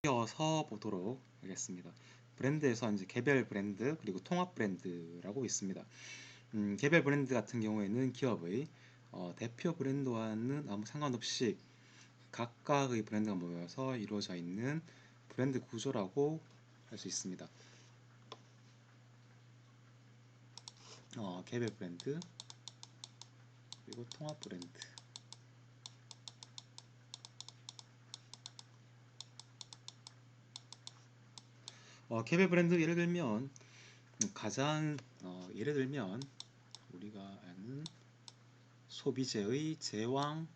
이어서 보도록 하겠습니다. 브랜드에서 이제 개별 브랜드 그리고 통합 브랜드라고 있습니다. 개별 브랜드 같은 경우에는 기업의 대표 브랜드와는 아무 상관없이 각각의 브랜드가 모여서 이루어져 있는 브랜드 구조라고 할 수 있습니다. 개별 브랜드 그리고 통합 브랜드. 개별 브랜드 예를 들면 가장 예를 들면 우리가 아는 소비재의 제왕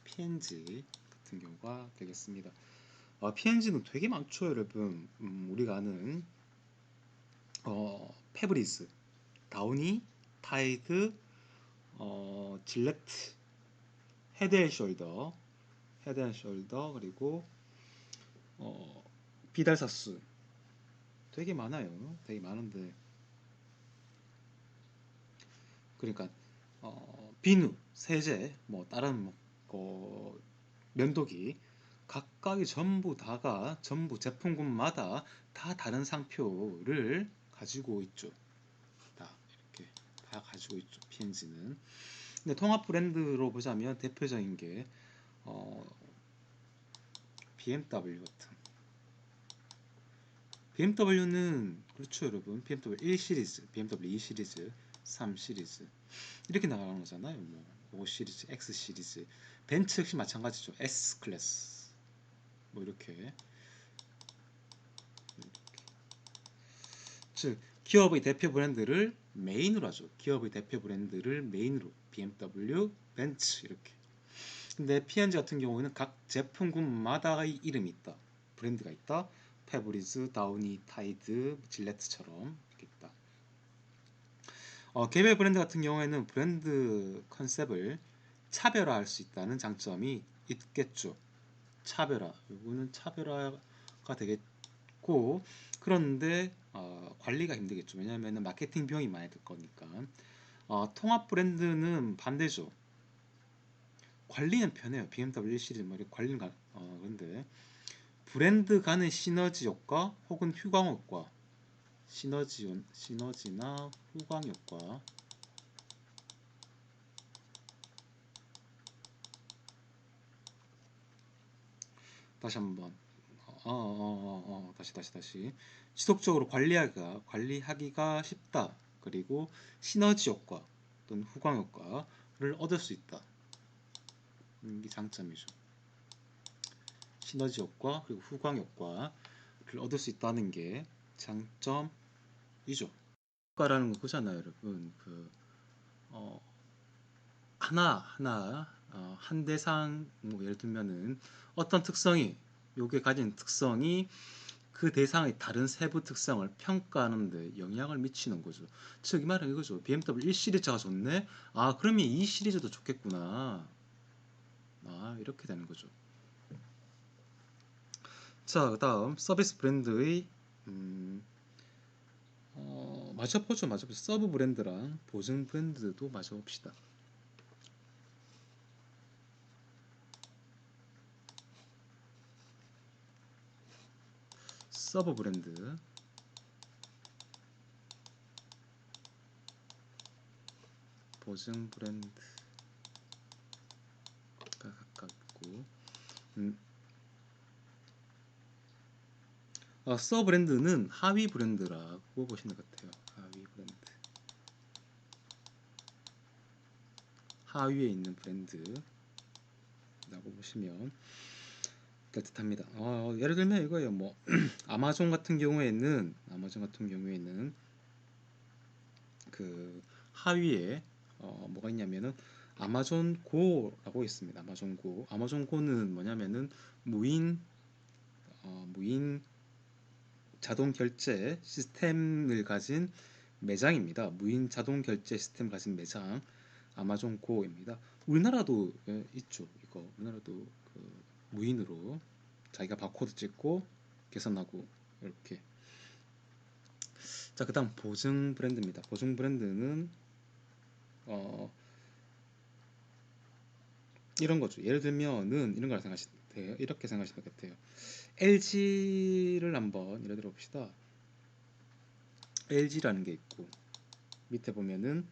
P&G 같은 경우가 되겠습니다. P&G는 되게 많죠, 여러분. 우리가 아는 페브리즈, 다우니, 타이드, 질레트, 헤드앤숄더 그리고 비달사스 되게 많아요. 되게 많은데 그러니까 비누, 세제, 뭐 다른 면도기 각각이 전부 다가 전부 제품군마다 다 다른 상표를 가지고 있죠. 다 이렇게 다 가지고 있죠. P&G는. 근데 통합 브랜드로 보자면 대표적인 게 어, BMW 같은. BMW는 그렇죠, 여러분. BMW 1 시리즈, BMW 2 시리즈, 3 시리즈 이렇게 나가는 거잖아요. 뭐 5 시리즈, X 시리즈. 벤츠 역시 마찬가지죠. S 클래스. 뭐 이렇게. 즉 기업의 대표 브랜드를 메인으로 하죠. 기업의 대표 브랜드를 메인으로 BMW, 벤츠 이렇게. 근데 P&G 같은 경우에는 각 제품군마다의 이름이 있다. 브랜드가 있다. 페브리즈, 다우니, 타이드, 질레트처럼 이렇게 있다. 개별 브랜드 같은 경우에는 브랜드 컨셉을 차별화할 수 있다는 장점이 있겠죠. 차별화. 이거는 차별화가 되겠고, 그런데 관리가 힘들겠죠. 왜냐하면 마케팅 비용이 많이 들 거니까. 통합 브랜드는 반대죠. 관리는 편해요. BMW 1 시리즈 뭐 이렇게 관리는 근데 브랜드 간의 시너지 효과 혹은 휴광 효과, 시너지나 후광 효과. 다시 한번. 다시. 지속적으로 관리하기가 쉽다. 그리고 시너지 효과 또는 후광 효과를 얻을 수 있다. 이게 장점이죠. 시너지 효과 그리고 후광 효과를 얻을 수 있다는 게 장점이죠. 효과라는 거 그잖아요, 여러분. 어, 한 대상 뭐 예를 들면은 어떤 특성이 요게 가진 특성이 그 대상의 다른 세부 특성을 평가하는데 영향을 미치는 거죠. 즉 이 말은 이거죠. BMW 1 시리즈가 좋네. 그러면 2 시리즈도 좋겠구나. 이렇게 되는 거죠. 자, 그다음 서비스 브랜드의 맞아보죠. 서브 브랜드랑 보증 브랜드도 맞아봅시다. 서브 브랜드, 보증 브랜드가 각각 있고, 서 브랜드는 하위 브랜드라고 보시는 것 같아요. 하위 브랜드, 하위에 있는 브랜드라고 보시면 될 듯합니다. 예를 들면 이거예요. 뭐 아마존 같은 경우에는 그 하위에 뭐가 있냐면은 아마존 고라고 있습니다. 아마존 고. 아마존 고는 뭐냐면은 무인 자동 결제 시스템을 가진 매장입니다. 무인 자동 결제 시스템을 가진 매장 아마존 고입니다. 우리나라도 있죠. 이거 우리나라도 무인으로 자기가 바코드 찍고 계산하고 이렇게. 자, 그다음 보증 브랜드입니다. 보증 브랜드는 어, 이런 거죠. 예를 들면은 이런 걸 생각하시면 돼요. 이렇게 생각하시면 될 것 같아요. LG를 한번 예를 들어 봅시다. LG라는 게 있고 밑에 보면은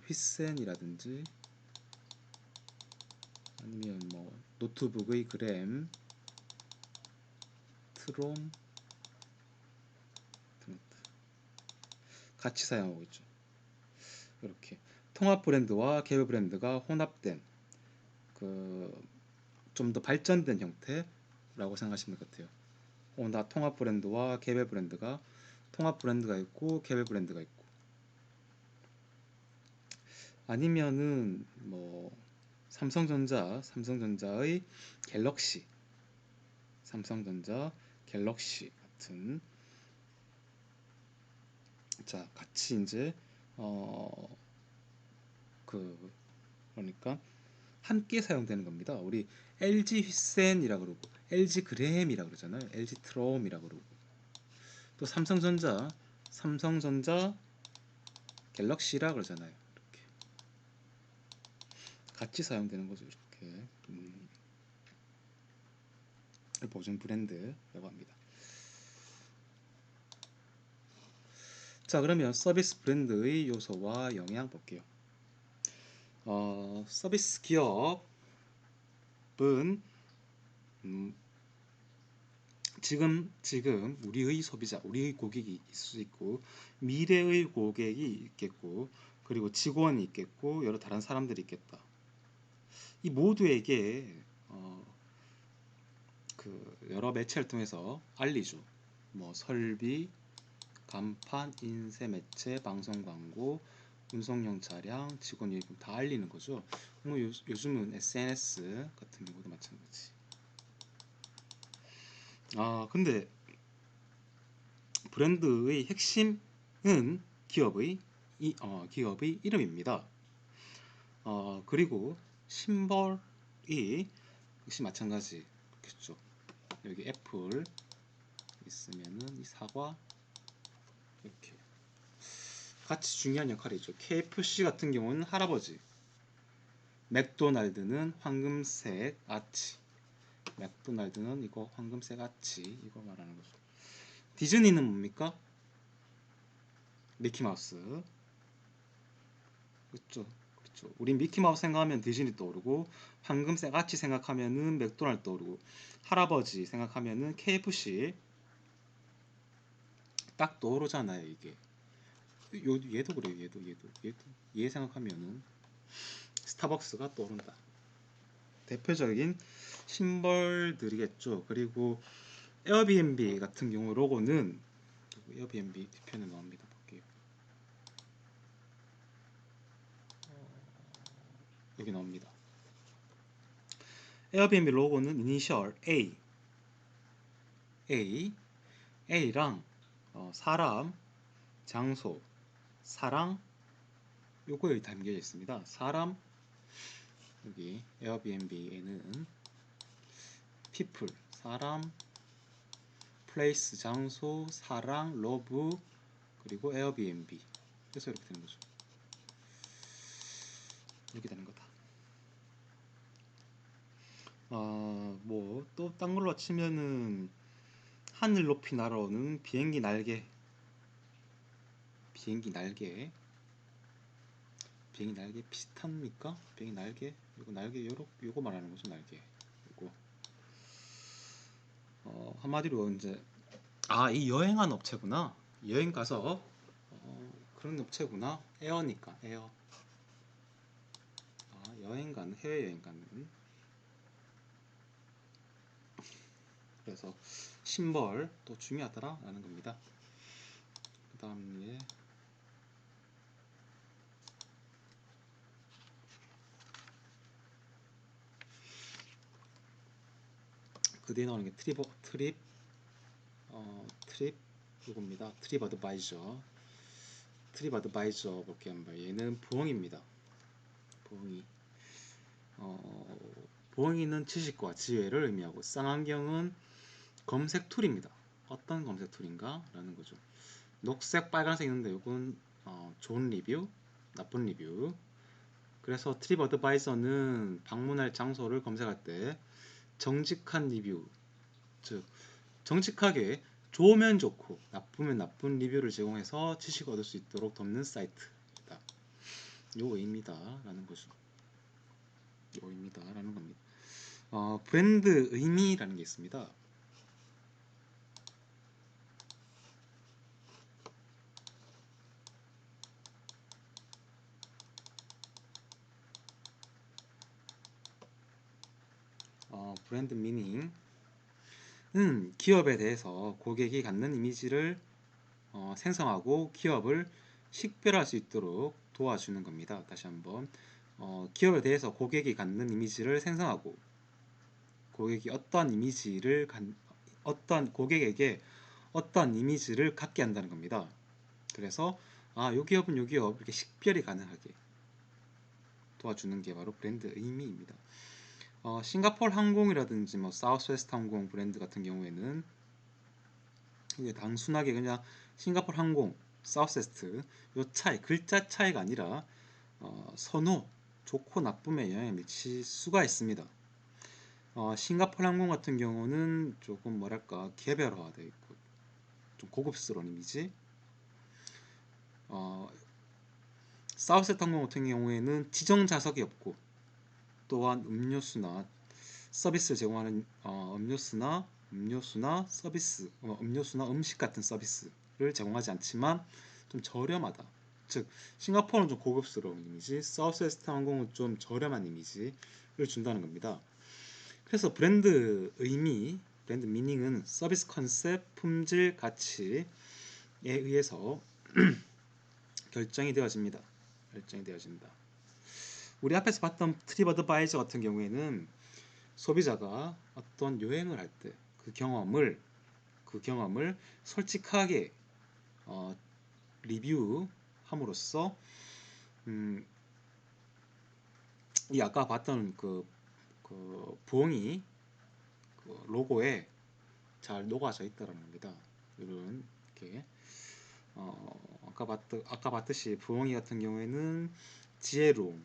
휘센이라든지 아니면 뭐 노트북의 그램, 트롬 등 같이 사용하고 있죠. 이렇게 통합 브랜드와 개별 브랜드가 혼합된 그 좀 더 발전된 형태라고 생각하시면 될 것 같아요. 나 통합 브랜드와 개별 브랜드가 통합 브랜드가 있고 개별 브랜드가 있고 아니면은 뭐 삼성전자의 갤럭시 삼성전자 갤럭시 같은 자 같이 이제 어 그 그러니까 함께 사용되는 겁니다. 우리 LG 휘센이라 그러고 LG 그램이라 그러잖아요. LG 트롬이라 그러고 또 삼성전자 갤럭시라 그러잖아요. 이렇게 같이 사용되는 거죠. 이렇게 보증 브랜드라고 합니다. 자 그러면 서비스 브랜드의 요소와 영향 볼게요. 서비스 기업은 음, 지금 우리의 소비자, 우리의 고객이 있을 수 있고 미래의 고객이 있겠고 그리고 직원이 있겠고 여러 다른 사람들이 있겠다. 이 모두에게 그 여러 매체를 통해서 알리죠. 뭐 설비, 간판, 인쇄 매체, 방송 광고, 운송용 차량, 직원 유입금 다 알리는 거죠. 뭐 요즘은 SNS 같은 경우도 마찬가지. 근데 브랜드의 핵심은 기업의 이름입니다. 그리고 심벌이 역시 마찬가지겠죠. 여기 애플 있으면은 이 사과 이렇게 같이 중요한 역할이죠. KFC 같은 경우는 할아버지, 맥도날드는 황금색 아치, 맥도날드는 이거 황금색 아치 이거 말하는 거죠. 디즈니는 뭡니까? 미키마우스. 그렇죠. 그렇죠. 우린 미키마우스 생각하면 디즈니 떠오르고 황금색 아치 생각하면은 맥도날드 떠오르고 할아버지 생각하면은 KFC 딱 떠오르잖아요 이게. 얘도 그래요. 얘 생각하면은 스타벅스가 떠오른다. 대표적인 심벌들이겠죠. 그리고 에어비앤비 같은 경우 로고는 에어비앤비 뒤편에 나옵니다. 볼게요. 여기 나옵니다. 에어비앤비 로고는 이니셜 A랑 사람, 장소, 사랑 요거 여기 담겨 있습니다. 사람 여기 에어비앤비에는 people 사람, 플레이스 장소, 사랑, 러브 그리고 에어비앤비 그래서 이렇게 되는 거죠. 이렇게 되는 거다. 뭐 또 딴 걸로 치면은 하늘 높이 날아오는 비행기 날개 비슷합니까? 비행기 날개 이거 날개 요거 말하는 거죠. 날개 이거 한마디로 이제 이 여행한 업체구나. 여행 가서 그런 업체구나. 에어니까 에어. 여행 가는 해외 여행 가는. 그래서 심벌 또 중요하더라라는 겁니다. 그다음에 그 뒤에 나오는 게 트립 요겁니다. 트립 어드바이저 볼게요. 얘는 부엉입니다. 부엉이. 부엉이는 지식과 지혜를 의미하고 쌍안경은 검색 툴입니다. 어떤 검색 툴인가? 라는 거죠. 녹색, 빨간색 있는데 이건 좋은 리뷰, 나쁜 리뷰. 그래서 트립 어드바이저는 방문할 장소를 검색할 때 정직한 리뷰, 즉 정직하게 좋으면 좋고 나쁘면 나쁜 리뷰를 제공해서 지식을 얻을 수 있도록 돕는 사이트이다. 요 의미다라는 거죠. 요 의미다라는 겁니다. 브랜드 의미라는 게 있습니다. 브랜드 미닝은 기업에 대해서 고객이 갖는 이미지를 생성하고 기업을 식별할 수 있도록 도와주는 겁니다. 다시 한번 기업에 대해서 고객이 갖는 이미지를 생성하고 고객이 어떤 고객에게 어떤 이미지를 갖게 한다는 겁니다. 그래서 요 기업은 요 기업 이렇게 식별이 가능하게 도와주는 게 바로 브랜드 의미입니다. 싱가포르 항공이라든지 뭐 사우스웨스트 항공 브랜드 같은 경우에는 이게 단순하게 그냥 싱가포르 항공, 사우스웨스트 요 차이 글자 차이가 아니라 선호, 좋고 나쁨에 영향을 미칠 수가 있습니다. 싱가포르 항공 같은 경우는 조금 뭐랄까 개별화되어 있고 좀 고급스러운 이미지. 사우스웨스트 항공 같은 경우에는 지정 좌석이 없고 또한 음료수나 서비스를 제공하는 음료수나 서비스, 음료수나 음식 같은 서비스를 제공하지 않지만 좀 저렴하다. 즉 싱가포르는 좀 고급스러운 이미지, 사우스웨스트 항공은 좀 저렴한 이미지를 준다는 겁니다. 그래서 브랜드 미닝은 서비스 컨셉, 품질, 가치에 의해서 결정이 되어집니다. 결정이 되어진다. 우리 앞에서 봤던 트립어드바이저 같은 경우에는 소비자가 어떤 여행을 할 때 그 경험을 솔직하게 리뷰함으로써 음, 이 아까 봤던 그 부엉이 그 로고에 잘 녹아져 있다는 겁니다. 이런 이렇게 아까 봤듯이 부엉이 같은 경우에는 지혜로움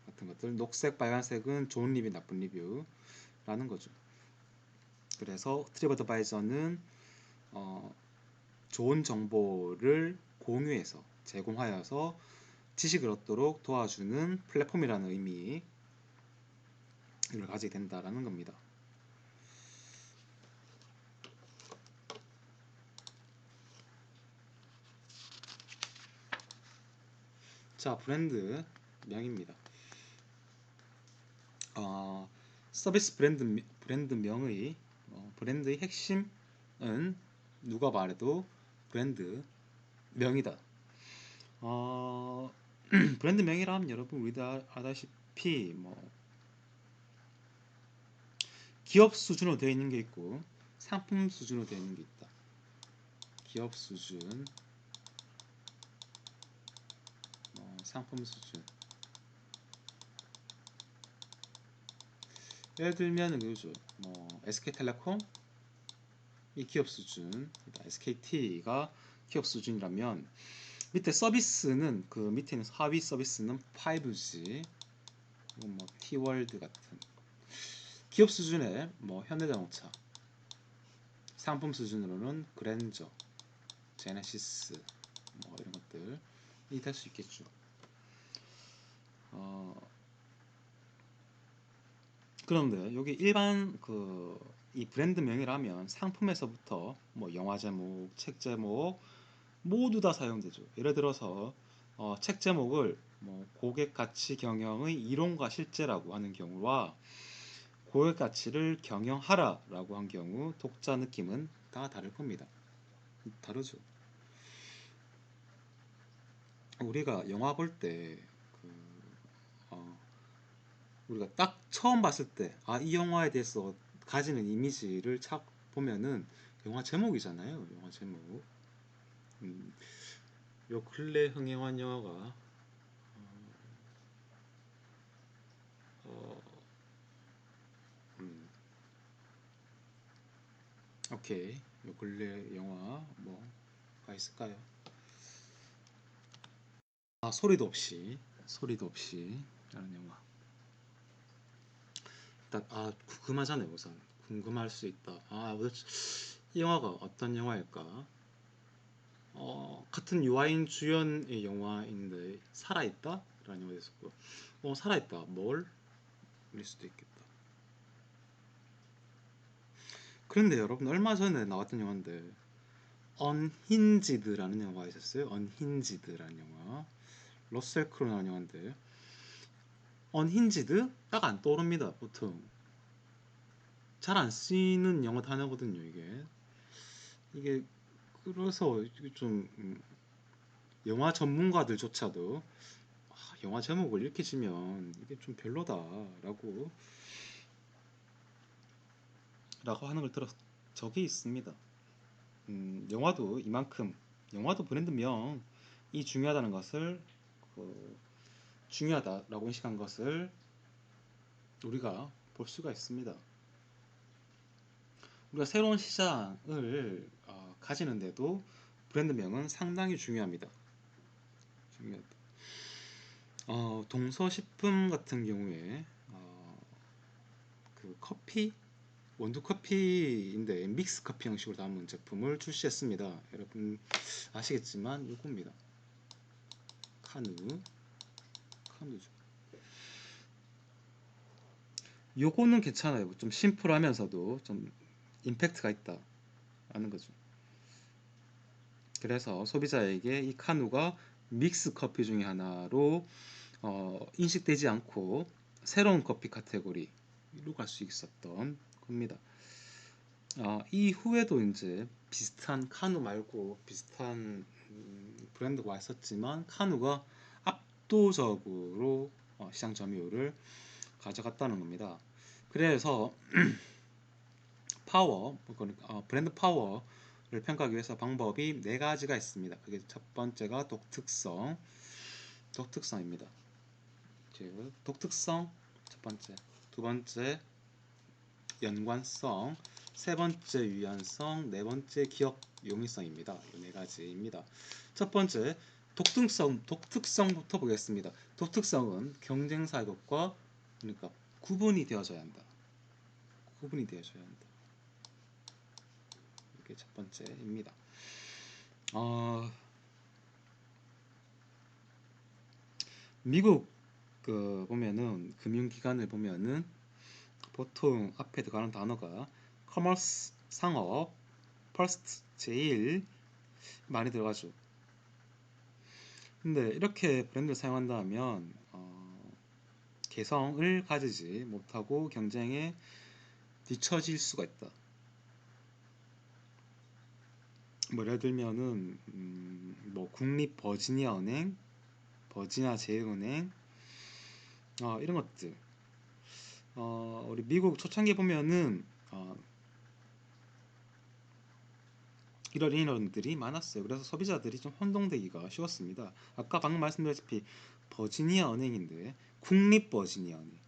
같은 것들, 녹색, 빨간색은 좋은 리뷰, 나쁜 리뷰라는 거죠. 그래서 트립어드바이저는 좋은 정보를 공유해서 제공하여서 지식을 얻도록 도와주는 플랫폼이라는 의미를 가지게 된다라는 겁니다. 자, 브랜드 명입니다. 서비스 브랜드명의 브랜드의 핵심은 누가 말해도 브랜드 명이다. 브랜드 명이라면 여러분 우리 다 아다시피 뭐 기업 수준으로 되어 있는 게 있고 상품 수준으로 되어 있는 게 있다. 기업 수준, 상품 수준. 예를 들면 그죠. SK텔레콤 이 기업 수준, SKT가 기업 수준이라면 밑에 서비스는 그 밑에 있는 하위 서비스는 5G, 뭐 T월드 같은 기업 수준의 뭐 현대자동차, 상품 수준으로는 그랜저, 제네시스 뭐 이런 것들이 될 수 있겠죠. 그런데 여기 일반 이 브랜드 명이라면 상품에서부터 뭐 영화 제목, 책 제목 모두 다 사용되죠. 예를 들어서 책 제목을 뭐 고객 가치 경영의 이론과 실제라고 하는 경우와 고객 가치를 경영하라라고 한 경우 독자 느낌은 다 다를 겁니다. 다르죠. 우리가 영화 볼때 우리가 딱 처음 봤을 때 이 영화에 대해서 가지는 이미지를 착 보면은 영화 제목이잖아요. 영화 제목. 음, 요 근래 흥행한 영화가 어, 오케이. 요 근래 영화 뭐가 있을까요? 소리도 없이 라는 영화. 딱 그만하잖아요. 우선 궁금할 수 있다. 이 영화가 어떤 영화일까? 같은 유아인 주연의 영화인데 살아있다? 라는 영화가 있었고 살아있다. 뭘? 일 수도 있겠다. 그런데 여러분 얼마 전에 나왔던 영화인데 언힌지드라는 영화가 있었어요. 언힌지드라는 영화. 러셀 크로 나온 영화인데 언힌지드? 딱 안 떠오릅니다. 보통 잘 안 쓰이는 영어 단어거든요. 이게 그래서 이게 좀 영화 전문가들조차도 영화 제목을 이렇게 지면 이게 좀 별로다라고 하는 걸 들었 적이 있습니다. 영화도 이만큼 영화도 브랜드명이 중요하다는 것을 중요하다라고 인식한 것을 우리가 볼 수가 있습니다. 우리가 새로운 시장을 가지는데도 브랜드명은 상당히 중요합니다. 중요하다. 동서식품 같은 경우에 그 커피 원두 커피인데 믹스 커피 형식으로 담은 제품을 출시했습니다. 여러분 아시겠지만 이겁니다. 카누죠. 요거는 괜찮아요. 좀 심플하면서도 좀 임팩트가 있다 라는 거죠. 그래서 소비자에게 이 카누가 믹스 커피 중에 하나로 인식되지 않고 새로운 커피 카테고리로 갈 수 있었던 겁니다. 이후에도 이제 비슷한 카누 말고 비슷한 브랜드가 왔었지만 카누가 압도적으로 시장 점유율을 가져갔다는 겁니다. 그래서 브랜드 파워를 평가하기 위해서 방법이 네 가지가 있습니다. 그게 첫 번째가 독특성입니다. 즉 독특성 첫 번째, 두 번째 연관성, 세 번째 유연성, 네 번째 기업 용이성입니다. 이 네 가지입니다. 첫 번째 독특성부터 보겠습니다. 독특성은 경쟁 사격과 그러니까 구분이 되어져야 한다. 이게 첫 번째입니다. 미국 보면은 금융기관을 보면은 보통 앞에 들어가는 단어가 커머스, 상업, 퍼스트, 제일 많이 들어가죠. 근데 이렇게 브랜드를 사용한다면 개성을 가지지 못하고 경쟁에 뒤처질 수가 있다. 예를 들면은 국립 버지니아 은행, 버지니아 제일은행 이런 것들. 우리 미국 초창기에 보면은 이런 인원들이 많았어요. 그래서 소비자들이 좀 혼동되기가 쉬웠습니다. 아까 방금 말씀드렸다시피 버지니아 은행인데 국립 버지니아 은행,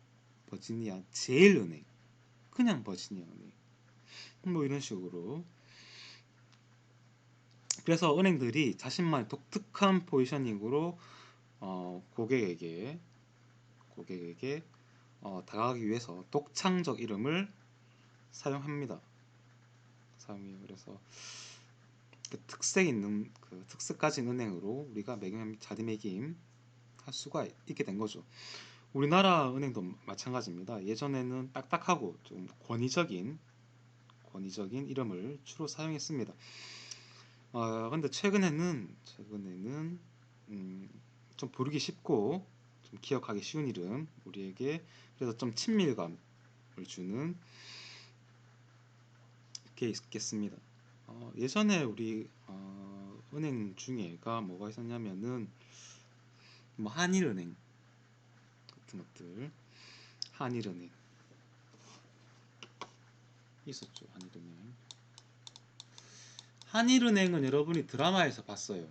버지니아 제일은행, 그냥 버지니아 은행 이런 식으로. 그래서 은행들이 자신만의 독특한 포지셔닝으로 고객에게 다가가기 위해서 독창적 이름을 사용합니다. 그래서 그 특색 있는 그 특색 가진 은행으로 우리가 자리매김 할 수가 있게 된 거죠. 우리나라 은행도 마찬가지입니다. 예전에는 딱딱하고 좀 권위적인 이름을 주로 사용했습니다. 근데 최근에는 좀 부르기 쉽고 좀 기억하기 쉬운 이름, 우리에게 그래서 좀 친밀감을 주는 게 있겠습니다. 예전에 우리 은행 중에가 뭐가 있었냐면은 한일은행 같은 것들, 한일은행 있었죠. 한일은행은 여러분이 드라마에서 봤어요.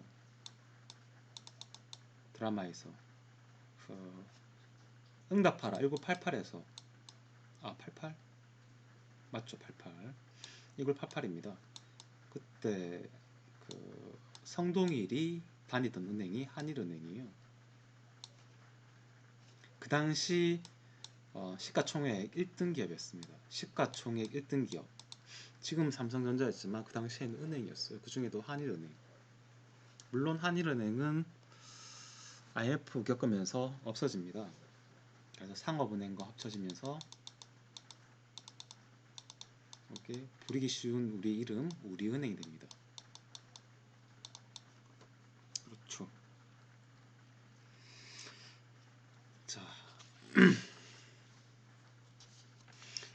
드라마에서 응답하라 1988에서 88 맞죠? 88 1988입니다. 그때 성동일이 다니던 은행이 한일은행이에요. 그 당시 시가총액 1등 기업이었습니다. 시가총액 1등 기업. 지금 삼성전자였지만 그 당시에는 은행이었어요. 그 중에도 한일은행. 물론 한일은행은 IMF 겪으면서 없어집니다. 그래서 상업은행과 합쳐지면서 이렇게 부리기 쉬운 우리 이름 우리은행이 됩니다. 그렇죠. 자,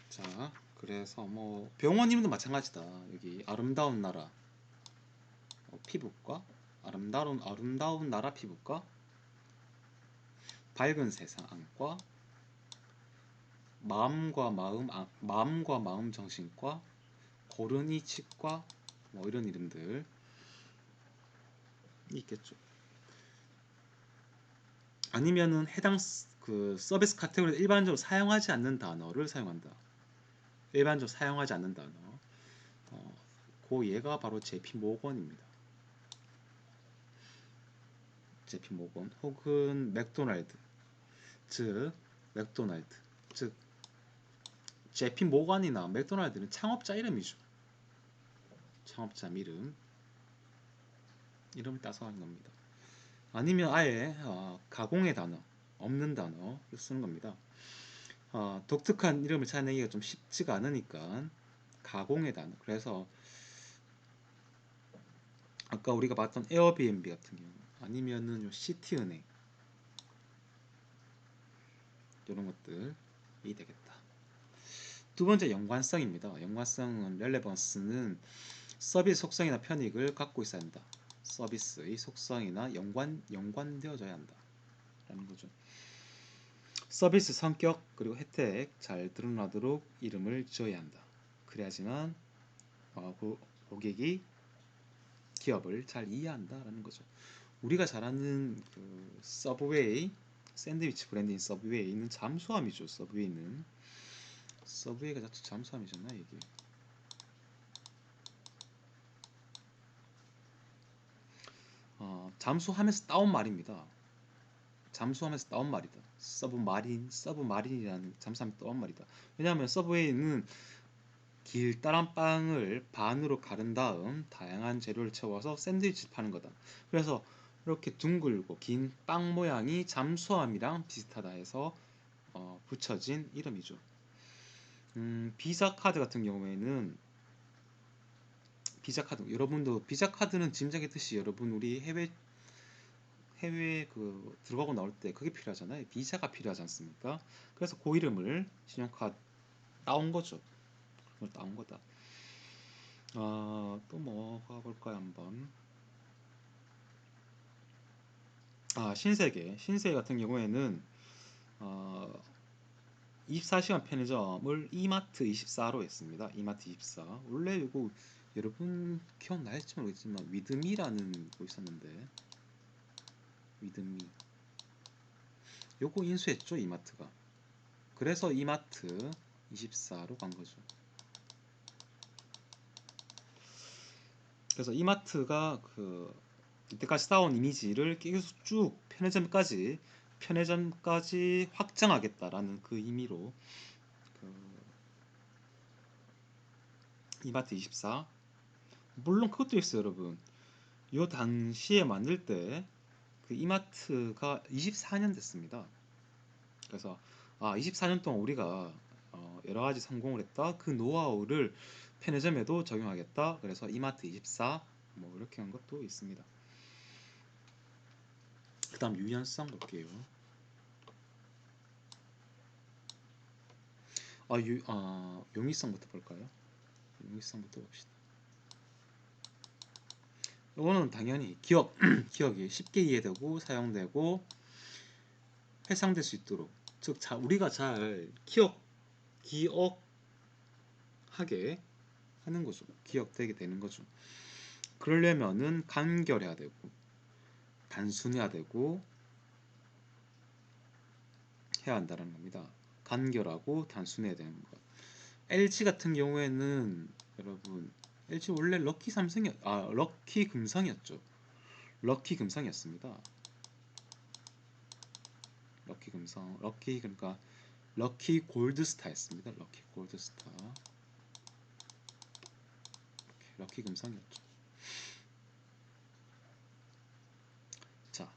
자, 그래서 뭐 병원 이름도 마찬가지다. 여기 아름다운 나라 피부과, 아름다운 나라 피부과, 밝은 세상 안과, 마음과 마음 정신과, 고른이 치과, 뭐 이런 이름들 있겠죠. 아니면은 해당 그 서비스 카테고리 일반적으로 사용하지 않는 단어를 사용한다. 일반적으로 사용하지 않는 단어. 그 얘가 바로 JP 모건입니다. JP 모건 혹은 맥도날드. 즉 맥도날드. 즉 JP 모건이나 맥도날드는 창업자 이름이죠. 창업자 이름을 따서 하는 겁니다. 아니면 아예 가공의 단어, 없는 단어 쓰는 겁니다. 독특한 이름을 찾아내기가 좀 쉽지가 않으니까 가공의 단어. 그래서 아까 우리가 봤던 에어비앤비 같은 경우 아니면은 시티은행 이런 것들이 되겠다. 두 번째 연관성입니다. 연관성은 렐레번스는 서비스 속성이나 편익을 갖고 있어야 한다. 서비스의 속성이나 연관되어져야 한다. 라는 거죠. 서비스 성격 그리고 혜택 잘 드러나도록 이름을 지어야 한다. 그래야지만 고객이 기업을 잘 이해한다라는 거죠. 우리가 잘 아는 그 서브웨이 샌드위치 브랜드인 서브웨이는 잠수함이죠. 서브웨이가 자체 잠수함이잖아 이게. 잠수함에서 따온 말입니다. 잠수함에서 따온 말이다. 서브마린이라는 잠수함이 따온 말이다. 왜냐하면 서브웨이는 길다란 빵을 반으로 가른 다음 다양한 재료를 채워서 샌드위치를 파는 거다. 그래서 이렇게 둥글고 긴 빵 모양이 잠수함이랑 비슷하다 해서 붙여진 이름이죠. 비자 카드 같은 경우에는 비자 카드 여러분도 비자 카드는 짐작했듯이 여러분 우리 해외 그 들어가고 나올 때 그게 필요하잖아요. 비자가 필요하지 않습니까? 그래서 그 이름을 신용카드 따온 거죠. 그걸 따온 거다. 또 뭐가 볼까요 한번. 신세계 같은 경우에는 24시간 편의점을 이마트 24로 했습니다. 이마트 24. 원래 이거 여러분 기억날지 모르겠지만 위드미라는 거 있었는데 위드미 요거 인수했죠 이마트가. 그래서 이마트 24로 간 거죠. 그래서 이마트가 그 이때까지 쌓아온 이미지를 계속 쭉 편의점까지 확장하겠다라는 그 의미로 그 이마트 24. 물론 그것도 있어요, 여러분. 요 당시에 만들 때 그 이마트가 24년 됐습니다. 그래서 24년 동안 우리가 여러 가지 성공을 했다. 그 노하우를 편의점에도 적용하겠다. 그래서 이마트 24 뭐 이렇게 한 것도 있습니다. 그다음 유연성 볼게요. 용이성부터 볼까요? 용이성부터 봅시다. 이거는 당연히 기억이 쉽게 이해되고 사용되고 해상될 수 있도록 즉 우리가 잘 기억하게 하는 거죠. 기억되게 되는 거죠. 그러려면은 간결해야 되고 단순해야 되고 해야 한다는 겁니다. 간결하고 단순해야 되는 것. LG 같은 경우에는 여러분 LG 원래 럭키 금성이었죠. 럭키 금성이었습니다. 럭키 그러니까 럭키 골드스타였습니다. 럭키 골드스타. 럭키 금상이었죠. 자,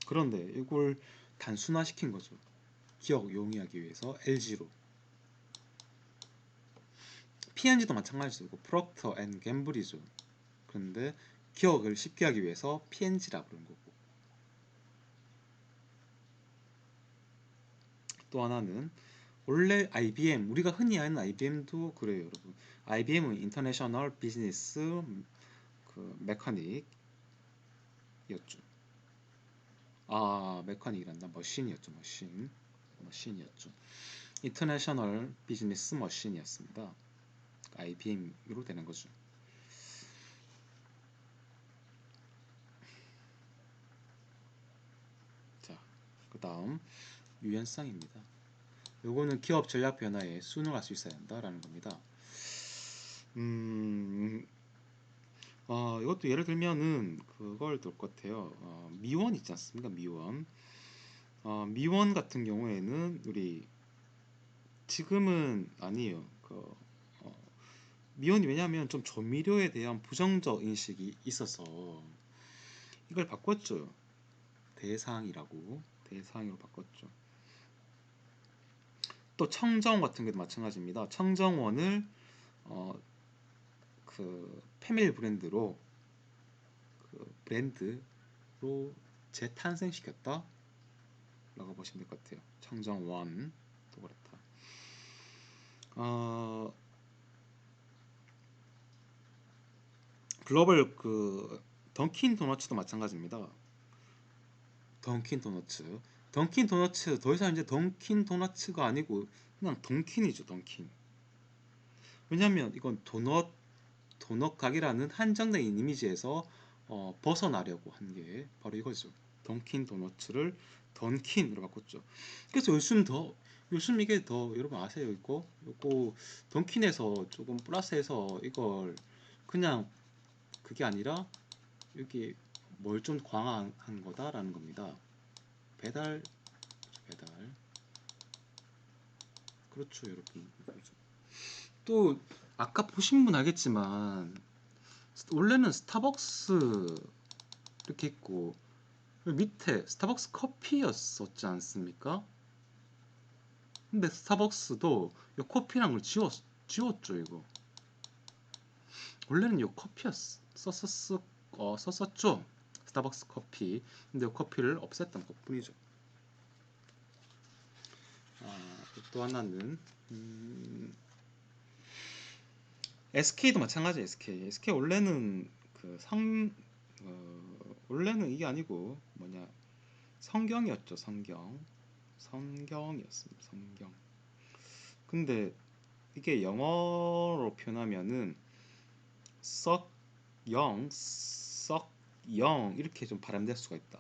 그런데 이걸 단순화시킨 거죠. 기억 용이하기 위해서 LG로. P&G도 마찬가지고 프록터 앤 갬블이죠. 그런데 기억을 쉽게 하기 위해서 P&G라 부른 거고. 또 하나는 원래 IBM, 우리가 흔히 아는 IBM도 그래요, 여러분. IBM은 인터내셔널 비즈니스 그 메카닉이었죠. 아, 메카닉이란다. 머신이었죠. 머신이었죠. 인터내셔널 비즈니스 머신이었습니다. IBM으로 되는 거죠. 자, 그다음 유연성입니다. 요거는 기업 전략 변화에 순응할 수 있어야 한다라는 겁니다. 이것도 예를 들면은 그걸 들 것 같아요. 미원 있지 않습니까? 미원. 미원 같은 경우에는 우리 지금은 아니에요. 미원이 왜냐하면 좀 조미료에 대한 부정적 인식이 있어서 이걸 바꿨죠. 대상으로 바꿨죠. 또 청정원 같은 게도 마찬가지입니다. 청정원을 그 페밀 브랜드로 재탄생시켰다 라고 보시면 될 것 같아요. 청정원도 그렇다. 글로벌 그 던킨 도너츠도 마찬가지입니다. 던킨 도너츠 더 이상 이제 던킨 도너츠가 아니고 그냥 던킨이죠. 던킨. 왜냐하면 이건 도넛 가게라는 한정된 이미지에서 벗어나려고 한 게 바로 이거죠. 던킨 도너츠를 던킨으로 바꿨죠. 그래서 요즘 이게 더 여러분 아세요? 이거 던킨에서 조금 플러스해서 이걸 그냥 그게 아니라 여기 뭘 좀 강화한 거다라는 겁니다. 배달. 그렇죠, 여러분. 또 아까 보신 분 알겠지만 원래는 스타벅스 이렇게 있고 밑에 스타벅스 커피였었지 않습니까? 근데 스타벅스도 이 커피란 걸 지웠죠, 이거. 원래는 이 썼었죠. 스타벅스 커피. 근데 이 커피를 없앴던 것뿐이죠. 또 하나는 SK도 마찬가지. SK 원래는 원래는 이게 아니고 뭐냐 성경이었죠. 성경이었습니다. 성경. 근데 이게 영어로 표현하면은 썩영 이렇게 좀 발음될 수가 있다.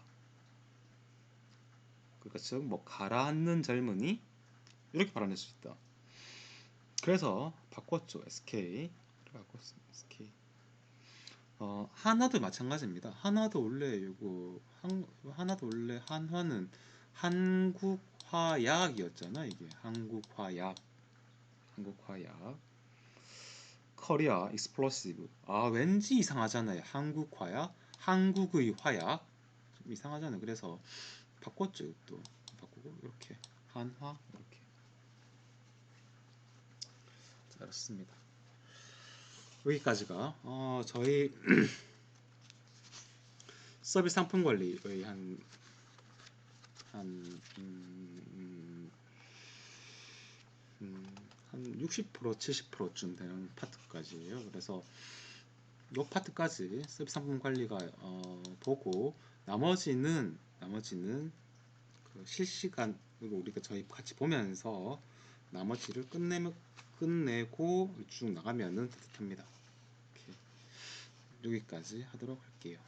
그러니까 즉 뭐 가라앉는 젊은이 이렇게 발음될 수 있다. 그래서 바꿨죠. SK를 바꿨습니다. SK. 한화도 마찬가지입니다. 한화도 원래 한화는 한국화약이었잖아. 이게 한국화약. 커리어 익스플로시브. 왠지 이상하잖아요. 한국화약, 한국의 화약. 좀 이상하잖아요. 그래서 바꿨죠. 또 바꾸고 이렇게 한화 이렇게. 자, 그렇습니다. 여기까지가 저희 서비스 상품 관리의 한 60% 70%쯤 되는 파트까지예요. 그래서 이 파트까지 서비스 상품 관리가 보고 나머지는 그 실시간으로 우리가 저희 같이 보면서 나머지를 끝내고 쭉 나가면은 따뜻합니다. 이렇게 여기까지 하도록 할게요.